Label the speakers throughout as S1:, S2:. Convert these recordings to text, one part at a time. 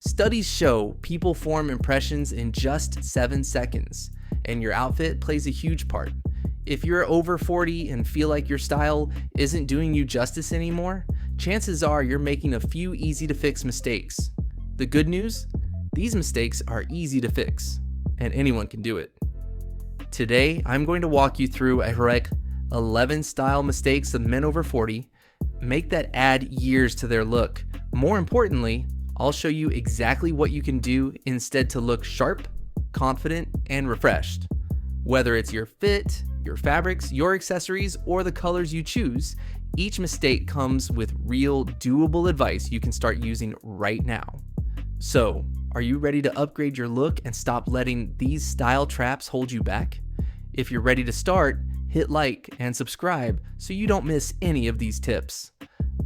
S1: Studies show people form impressions in just 7 seconds, and your outfit plays a huge part. If you're over 40 and feel like your style isn't doing you justice anymore, chances are you're making a few easy to fix mistakes. The good news? These mistakes are easy to fix, and anyone can do it. Today, I'm going to walk you through a heroic 11 style mistakes of men over 40, make that add years to their look. More importantly, I'll show you exactly what you can do instead to look sharp, confident, and refreshed. Whether it's your fit, your fabrics, your accessories, or the colors you choose, each mistake comes with real, doable advice you can start using right now. So, are you ready to upgrade your look and stop letting these style traps hold you back? If you're ready to start, hit like and subscribe so you don't miss any of these tips.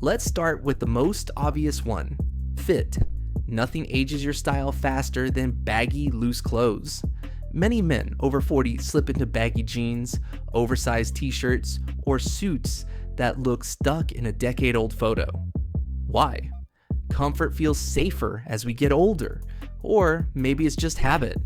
S1: Let's start with the most obvious one. Fit. Nothing ages your style faster than baggy, loose clothes. Many men over 40 slip into baggy jeans, oversized t-shirts, or suits that look stuck in a decade-old photo. Why? Comfort feels safer as we get older, or maybe it's just habit.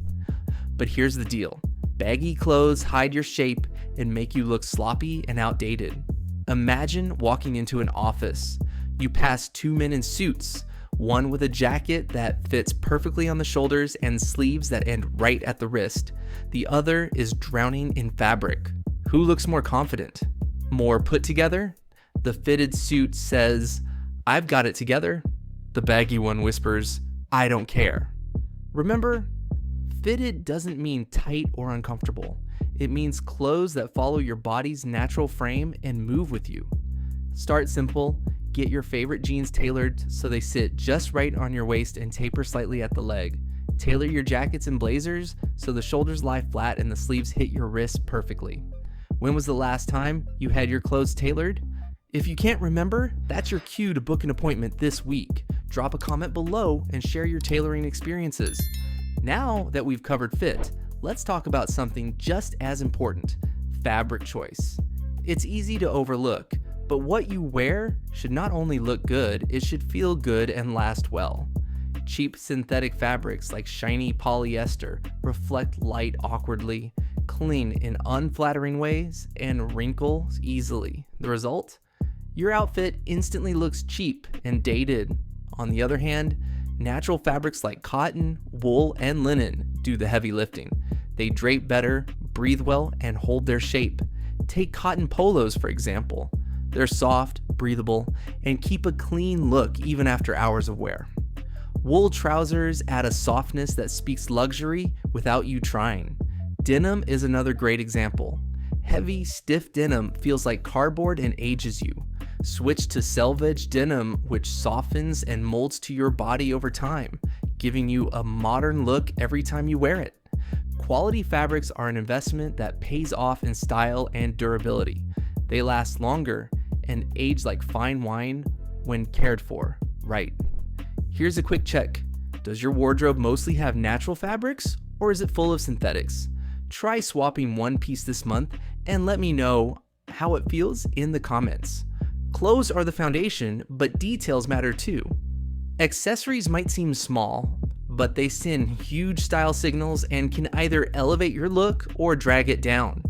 S1: But here's the deal. Baggy clothes hide your shape and make you look sloppy and outdated. Imagine walking into an office. You pass 2 men in suits, one with a jacket that fits perfectly on the shoulders and sleeves that end right at the wrist. The other is drowning in fabric. Who looks more confident? More put together? The fitted suit says, "I've got it together." The baggy one whispers, "I don't care." Remember, fitted doesn't mean tight or uncomfortable. It means clothes that follow your body's natural frame and move with you. Start simple. Get your favorite jeans tailored so they sit just right on your waist and taper slightly at the leg. Tailor your jackets and blazers so the shoulders lie flat and the sleeves hit your wrists perfectly. When was the last time you had your clothes tailored? If you can't remember, that's your cue to book an appointment this week. Drop a comment below and share your tailoring experiences. Now that we've covered fit, let's talk about something just as important: fabric choice. It's easy to overlook, but what you wear should not only look good, it should feel good and last well. Cheap synthetic fabrics like shiny polyester reflect light awkwardly, cling in unflattering ways, and wrinkle easily. The result? Your outfit instantly looks cheap and dated. On the other hand, natural fabrics like cotton, wool, and linen do the heavy lifting. They drape better, breathe well, and hold their shape. Take cotton polos, for example. They're soft, breathable, and keep a clean look even after hours of wear. Wool trousers add a softness that speaks luxury without you trying. Denim is another great example. Heavy, stiff denim feels like cardboard and ages you. Switch to selvage denim, which softens and molds to your body over time, giving you a modern look every time you wear it. Quality fabrics are an investment that pays off in style and durability. They last longer and age like fine wine when cared for right. Here's a quick check. Does your wardrobe mostly have natural fabrics, or is it full of synthetics? Try swapping one piece this month and let me know how it feels in the comments. Clothes are the foundation, but details matter too. Accessories might seem small, but they send huge style signals and can either elevate your look or drag it down.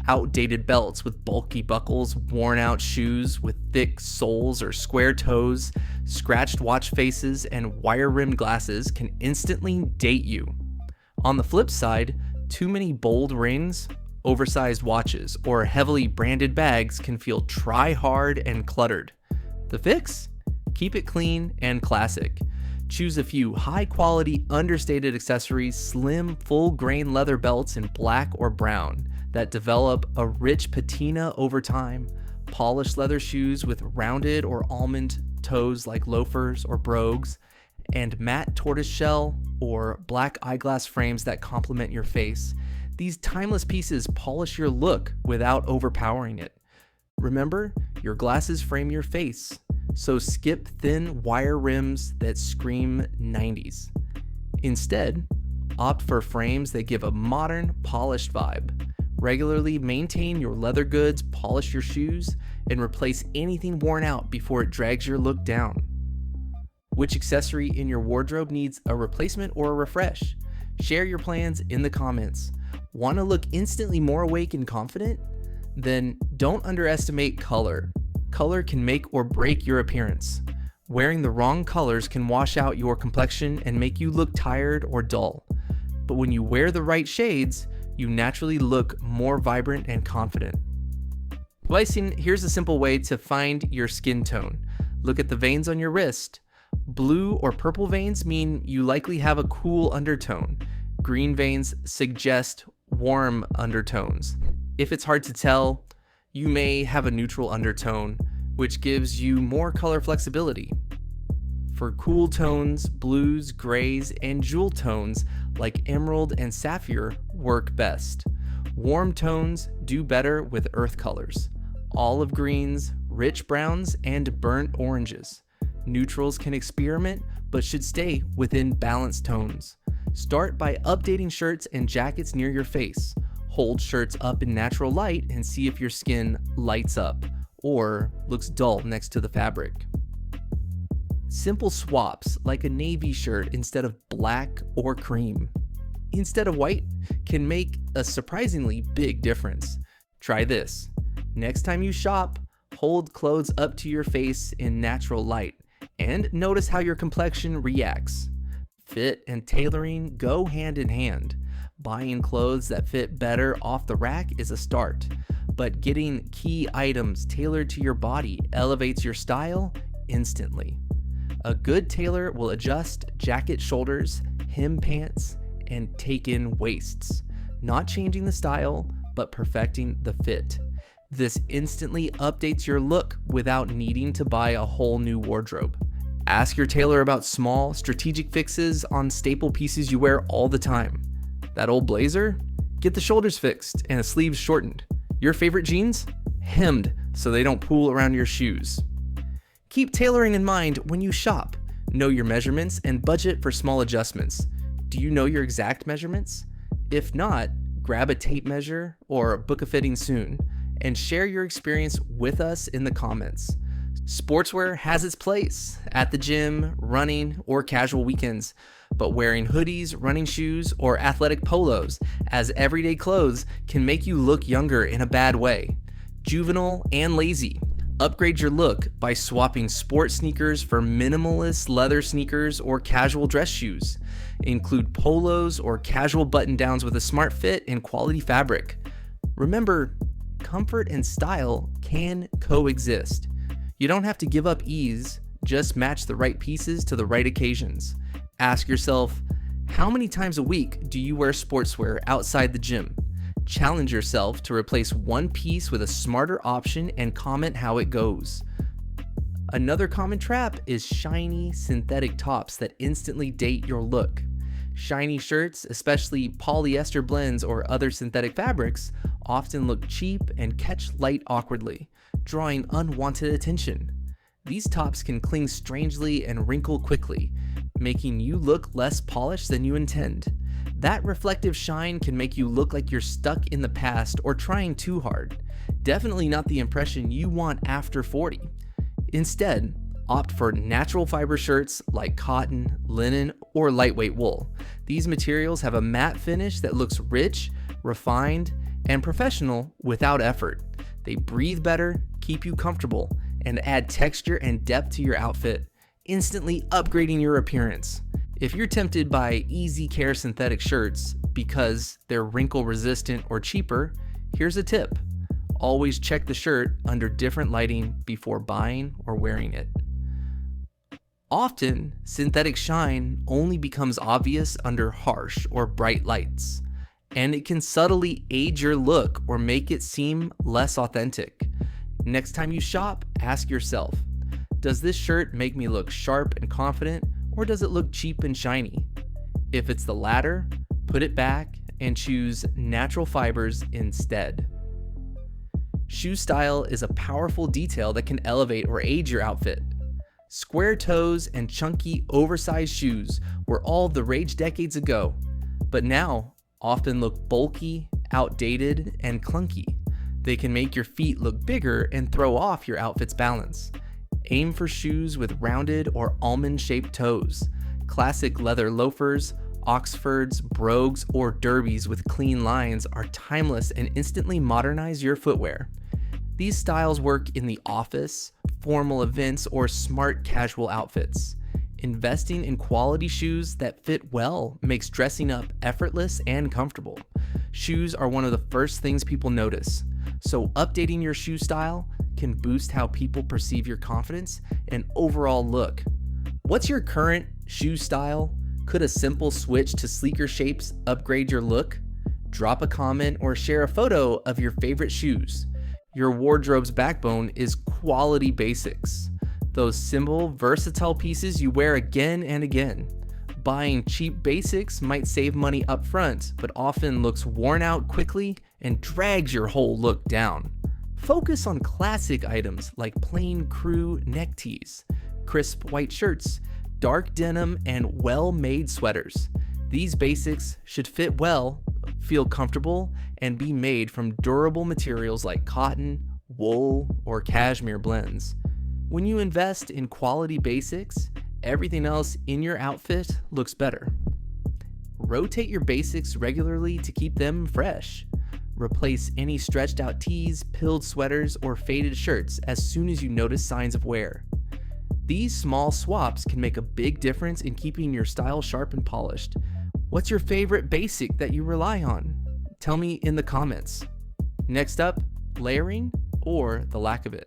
S1: Outdated belts with bulky buckles, worn out shoes with thick soles or square toes, scratched watch faces, and wire-rimmed glasses can instantly date you. On the flip side, too many bold rings, oversized watches, or heavily branded bags can feel try-hard and cluttered. The fix? Keep it clean and classic. Choose a few high-quality, understated accessories, slim, full-grain leather belts in black or brown that develop a rich patina over time, polished leather shoes with rounded or almond toes like loafers or brogues, and matte tortoiseshell or black eyeglass frames that complement your face. These timeless pieces polish your look without overpowering it. Remember, your glasses frame your face, so skip thin wire rims that scream 90s. Instead, opt for frames that give a modern, polished vibe. Regularly maintain your leather goods, polish your shoes, and replace anything worn out before it drags your look down. Which accessory in your wardrobe needs a replacement or a refresh? Share your plans in the comments. Want to look instantly more awake and confident? Then don't underestimate color. Color can make or break your appearance. Wearing the wrong colors can wash out your complexion and make you look tired or dull. But when you wear the right shades, you naturally look more vibrant and confident. Splicing, here's a simple way to find your skin tone. Look at the veins on your wrist. Blue or purple veins mean you likely have a cool undertone. Green veins suggest warm undertones. If it's hard to tell, you may have a neutral undertone, which gives you more color flexibility. For cool tones, blues, grays, and jewel tones like emerald and sapphire work best. Warm tones do better with earth colors. Olive greens, rich browns, and burnt oranges. Neutrals can experiment, but should stay within balanced tones. Start by updating shirts and jackets near your face. Hold shirts up in natural light and see if your skin lights up or looks dull next to the fabric. Simple swaps like a navy shirt instead of black or cream instead of white can make a surprisingly big difference. Try this. Next time you shop, hold clothes up to your face in natural light and notice how your complexion reacts. Fit and tailoring go hand in hand. Buying clothes that fit better off the rack is a start, but getting key items tailored to your body elevates your style instantly. A good tailor will adjust jacket shoulders, hem pants, and take in waists, not changing the style, but perfecting the fit. This instantly updates your look without needing to buy a whole new wardrobe. Ask your tailor about small, strategic fixes on staple pieces you wear all the time. That old blazer? Get the shoulders fixed and the sleeves shortened. Your favorite jeans? Hemmed so they don't pool around your shoes. Keep tailoring in mind when you shop. Know your measurements and budget for small adjustments. Do you know your exact measurements? If not, grab a tape measure or book a fitting soon and share your experience with us in the comments. Sportswear has its place at the gym, running, or casual weekends, but wearing hoodies, running shoes, or athletic polos as everyday clothes can make you look younger in a bad way. Juvenile and lazy. Upgrade your look by swapping sport sneakers for minimalist leather sneakers or casual dress shoes. Include polos or casual button-downs with a smart fit and quality fabric. Remember, comfort and style can coexist. You don't have to give up ease, just match the right pieces to the right occasions. Ask yourself, how many times a week do you wear sportswear outside the gym? Challenge yourself to replace one piece with a smarter option and comment how it goes. Another common trap is shiny synthetic tops that instantly date your look. Shiny shirts, especially polyester blends or other synthetic fabrics, often look cheap and catch light awkwardly, drawing unwanted attention. These tops can cling strangely and wrinkle quickly, making you look less polished than you intend. That reflective shine can make you look like you're stuck in the past or trying too hard. Definitely not the impression you want after 40. Instead, opt for natural fiber shirts like cotton, linen, or lightweight wool. These materials have a matte finish that looks rich, refined, and professional without effort. They breathe better, keep you comfortable, and add texture and depth to your outfit, instantly upgrading your appearance. If you're tempted by easy care synthetic shirts because they're wrinkle resistant or cheaper, here's a tip. Always check the shirt under different lighting before buying or wearing it. Often, synthetic shine only becomes obvious under harsh or bright lights, and it can subtly age your look or make it seem less authentic. Next time you shop, ask yourself, does this shirt make me look sharp and confident, or does it look cheap and shiny? If it's the latter, put it back and choose natural fibers instead. Shoe style is a powerful detail that can elevate or age your outfit. Square toes and chunky, oversized shoes were all the rage decades ago, but now often look bulky, outdated, and clunky. They can make your feet look bigger and throw off your outfit's balance. Aim for shoes with rounded or almond-shaped toes. Classic leather loafers, Oxfords, brogues, or derbies with clean lines are timeless and instantly modernize your footwear. These styles work in the office, formal events, or smart casual outfits. Investing in quality shoes that fit well makes dressing up effortless and comfortable. Shoes are one of the first things people notice, so updating your shoe style can boost how people perceive your confidence and overall look. What's your current shoe style? Could a simple switch to sleeker shapes upgrade your look? Drop a comment or share a photo of your favorite shoes. Your wardrobe's backbone is quality basics. Those simple, versatile pieces you wear again and again. Buying cheap basics might save money up front, but often looks worn out quickly and drags your whole look down. Focus on classic items like plain crew neck tees, crisp white shirts, dark denim, and well-made sweaters. These basics should fit well, feel comfortable, and be made from durable materials like cotton, wool, or cashmere blends. When you invest in quality basics, everything else in your outfit looks better. Rotate your basics regularly to keep them fresh. Replace any stretched out tees, pilled sweaters, or faded shirts as soon as you notice signs of wear. These small swaps can make a big difference in keeping your style sharp and polished. What's your favorite basic that you rely on? Tell me in the comments. Next up, layering or the lack of it.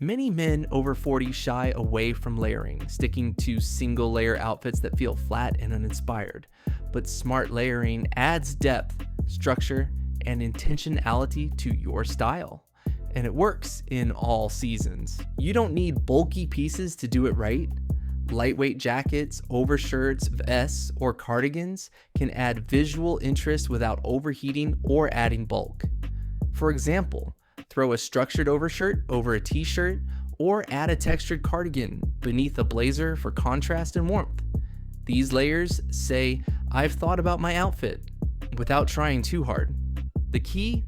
S1: Many men over 40 shy away from layering, sticking to single layer outfits that feel flat and uninspired. But smart layering adds depth, structure, and intentionality to your style. And it works in all seasons. You don't need bulky pieces to do it right. Lightweight jackets, overshirts, vests, or cardigans can add visual interest without overheating or adding bulk. For example, throw a structured overshirt over a t-shirt or add a textured cardigan beneath a blazer for contrast and warmth. These layers say, "I've thought about my outfit," without trying too hard. The key?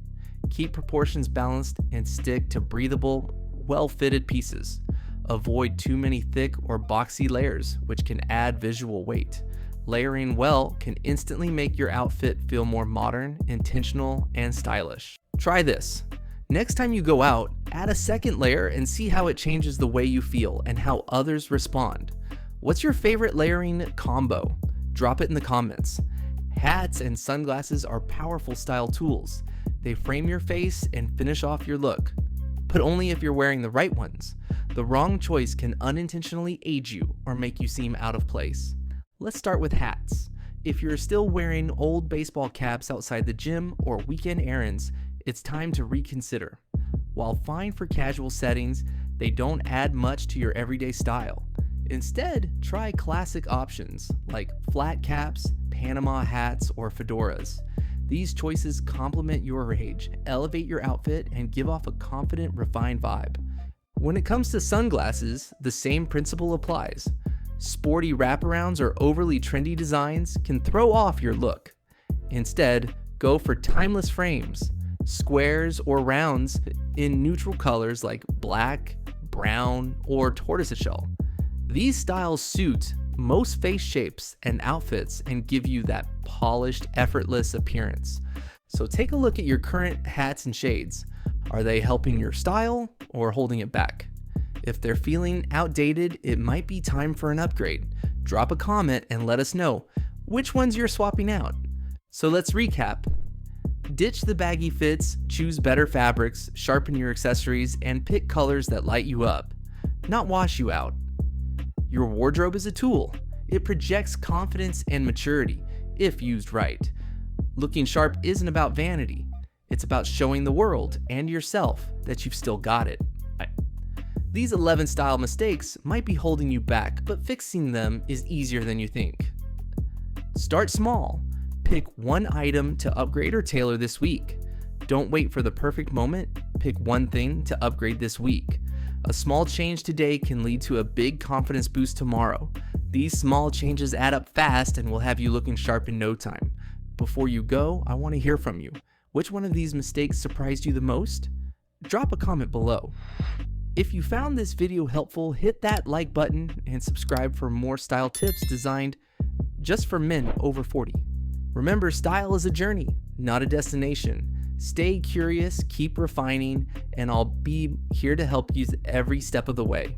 S1: Keep proportions balanced and stick to breathable, well-fitted pieces. Avoid too many thick or boxy layers, which can add visual weight. Layering well can instantly make your outfit feel more modern, intentional, and stylish. Try this. Next time you go out, add a second layer and see how it changes the way you feel and how others respond. What's your favorite layering combo? Drop it in the comments. Hats and sunglasses are powerful style tools. They frame your face and finish off your look, but only if you're wearing the right ones. The wrong choice can unintentionally age you or make you seem out of place. Let's start with hats. If you're still wearing old baseball caps outside the gym or weekend errands, it's time to reconsider. While fine for casual settings, they don't add much to your everyday style. Instead, try classic options like flat caps, Panama hats, or fedoras. These choices complement your age, elevate your outfit, and give off a confident, refined vibe. When it comes to sunglasses, the same principle applies. Sporty wraparounds or overly trendy designs can throw off your look. Instead, go for timeless frames, squares or rounds in neutral colors like black, brown, or tortoiseshell. These styles suit most face shapes and outfits and give you that polished, effortless appearance. So take a look at your current hats and shades. Are they helping your style or holding it back? If they're feeling outdated, it might be time for an upgrade. Drop a comment and let us know which ones you're swapping out. So let's recap. Ditch the baggy fits, choose better fabrics, sharpen your accessories, and pick colors that light you up, not wash you out. Your wardrobe is a tool. It projects confidence and maturity, if used right. Looking sharp isn't about vanity. It's about showing the world and yourself that you've still got it. These 11 style mistakes might be holding you back, but fixing them is easier than you think. Start small. Pick one item to upgrade or tailor this week. Don't wait for the perfect moment. Pick one thing to upgrade this week. A small change today can lead to a big confidence boost tomorrow. These small changes add up fast and will have you looking sharp in no time. Before you go, I want to hear from you. Which one of these mistakes surprised you the most? Drop a comment below. If you found this video helpful, hit that like button and subscribe for more style tips designed just for men over 40. Remember, style is a journey, not a destination. Stay curious, keep refining, and I'll be here to help you every step of the way.